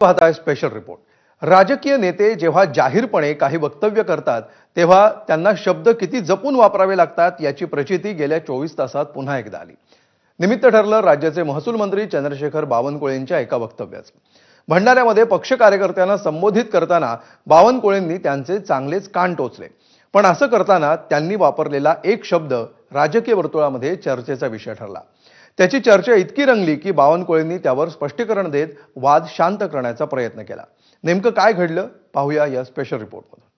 पाहताय special report. राजकीय नेते जेव्हा जाहीरपणे काही वक्तव्य करतात तेव्हा त्यांना शब्द किती जपून वापरावे लागतात याची प्रचिती गेल्या 24 तासात पुन्हा एकदा आली। निमित्त ठरलं राज्याचे महसूल मंत्री चंद्रशेखर बावनकुळेंच्या एका वक्तव्याचं। भंडाऱ्यामध्ये पक्ष कार्यकर्त्यांना संबोधित करताना बावनकुळेंनी त्यांचे चांगलेच कान टोचले, पण असं करताना त्यांनी वापरलेला एक शब्द राजकीय वर्तुळामध्ये चर्चेचा विषय ठरला। त्याची चर्चा इतकी रंगली की बावनकुळेंनी त्यावर स्पष्टीकरण देत वाद शांत करण्याचा प्रयत्न केला। नेमकं काय घडलं पाहूया या स्पेशल रिपोर्टमध्ये।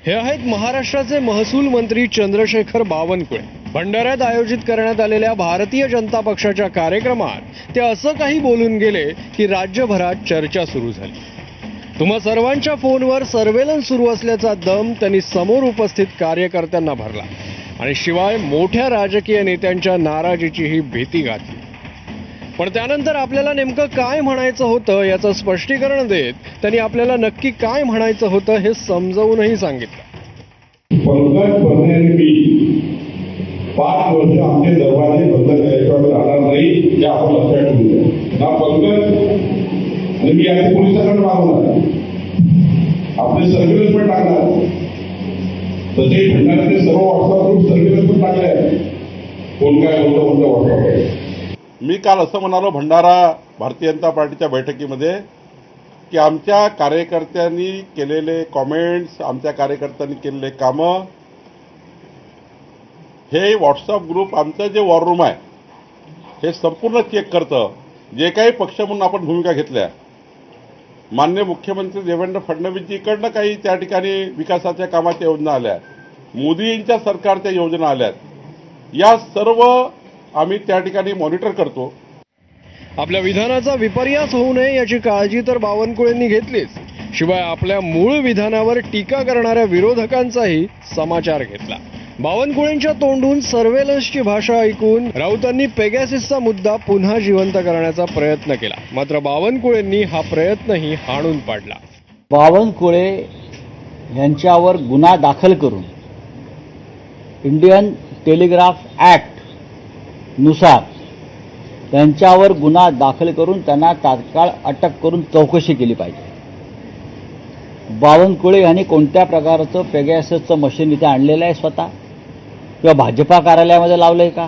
हे आहेत महाराष्ट्राचे महसूल मंत्री चंद्रशेखर बावनकुळे। भंडाऱ्यात आयोजित करण्यात आलेल्या भारतीय जनता पक्षाच्या कार्यक्रमात ते असं काही बोलून गेले की राज्यभरात चर्चा सुरू झाली। तुम्हा सर्वांच्या फोनवर सर्वेलन्स सुरू असल्याचा दम त्यांनी समोर उपस्थित कार्यकर्त्यांना भरला आणि शिवाय मोठ्या राजकीय नेत्यांच्या नाराजीचीही भीती घातली। पण त्यानंतर आपल्याला नेमकं काय म्हणायचं होतं याचं स्पष्टीकरण देत त्यांनी आपल्याला नक्की काय म्हणायचं होतं हे समजावूनही सांगितलं। पंकज भरणे 5 वर्ष आमचे दरवाजे बंद केल्याशिवाय राहणार नाही हे आपण लक्षात ठेवूया ना। पंकज आणि मी आता पोलिसांकडे मागवणार, आपले सर्व्हिलन्स पण टाकणार, तसे भंडाऱ्याचे सर्व व्हॉट्सअप ग्रुप सर्व्हिलन्स पण टाकले आहेत। कोण काय बोलतो कोणतं व्हॉट्सअप। मी काल असं म्हणालो भंडारा भारतीय जनता पार्टीच्या बैठकीमध्ये की आमच्या कार्यकर्त्यांनी केलेले कॉमेंट्स, आमच्या कार्यकर्त्यांनी केलेले कामं, हे व्हॉट्सअप ग्रुप आमचं जे वॉर रूम आहे हे संपूर्ण चेक करतं। जे काही पक्ष म्हणून आपण भूमिका घेतल्या, माननीय मुख्यमंत्री देवेंद्र फडणवीसजीकडनं काही त्या ठिकाणी विकासाच्या कामाच्या योजना आल्या, मोदींच्या सरकारच्या योजना आल्यात, या सर्व आम्ही त्या ठिकाणी मॉनिटर करतो। आपल्या विधानाचा विपर्यास होऊ नये याची काळजी तर बावनकुळेंनी घेतलीच, शिवाय आपल्या मूळ विधानावर टीका करणाऱ्या विरोधकांचाही समाचार घेतला। बावनकुळेंच्या तोंडून सर्वेलन्सची भाषा ऐकून राऊतांनी पेगॅसिसचा मुद्दा पुन्हा जिवंत करण्याचा प्रयत्न केला, मात्र बावनकुळेंनी हा प्रयत्नही हाणून पाडला। बावनकुळे यांच्यावर गुन्हा दाखल करून इंडियन टेलिग्राफ ॲक्ट नुसार त्यांच्यावर गुन्हा दाखल करून त्यांना तात्काळ अटक करून चौकशी केली पाहिजे। बावनकुळे यांनी कोणत्या प्रकारचं पेगॅससचं मशीन इथे आणलेलं आहे स्वतः किंवा भाजपा कार्यालयामध्ये लावलंय का,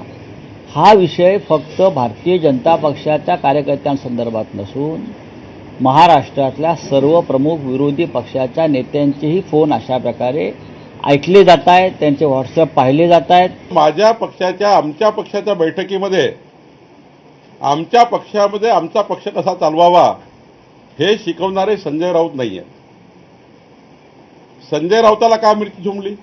हा विषय फक्त भारतीय जनता पक्षाच्या कार्यकर्त्यांसंदर्भात नसून महाराष्ट्रातल्या सर्व प्रमुख विरोधी पक्षाच्या नेत्यांचेही फोन अशा प्रकारे ऐकले जात आहेत, त्यांचे व्हॉट्सअप पाहिले जात आहेत। माझ्या पक्षाच्या आमच्या पक्षाच्या बैठकीमध्ये आमच्या पक्षामध्ये आमचा पक्ष कसा चालवावा हे शिकवणारे संजय राऊत नाहीये। संजय राऊताला का मिरची झुंबली?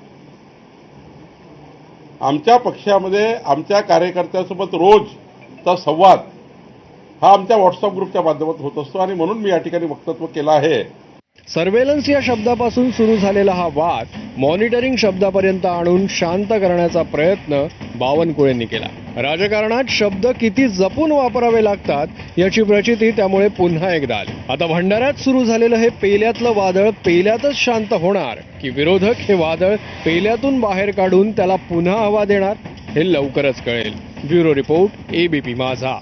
आमच्या पक्षामध्ये आमच्या कार्यकर्त्यांसोबत रोजचा संवाद हा आमच्या व्हॉट्सअप ग्रुपच्या माध्यमातून होत असतो आणि म्हणून मी या ठिकाणी वक्तव्य केलं आहे। सर्वेलन्स या शब्दापासून सुरू झालेला हा वाद मॉनिटरिंग शब्दापर्यंत आणून शांत करण्याचा प्रयत्न बावनकुळेंनी केला। राजकारणात शब्द किती जपून वापरावे लागतात याची प्रचिती त्यामुळे पुन्हा एकदा आली। आता भंडाऱ्यात सुरू झालेलं हे पेल्यातलं वादळ पेल्यातच शांत होणार की विरोधक हे वादळ पेल्यातून बाहेर काढून त्याला पुन्हा हवा देणार हे लवकरच कळेल। ब्युरो रिपोर्ट, ABP माझा।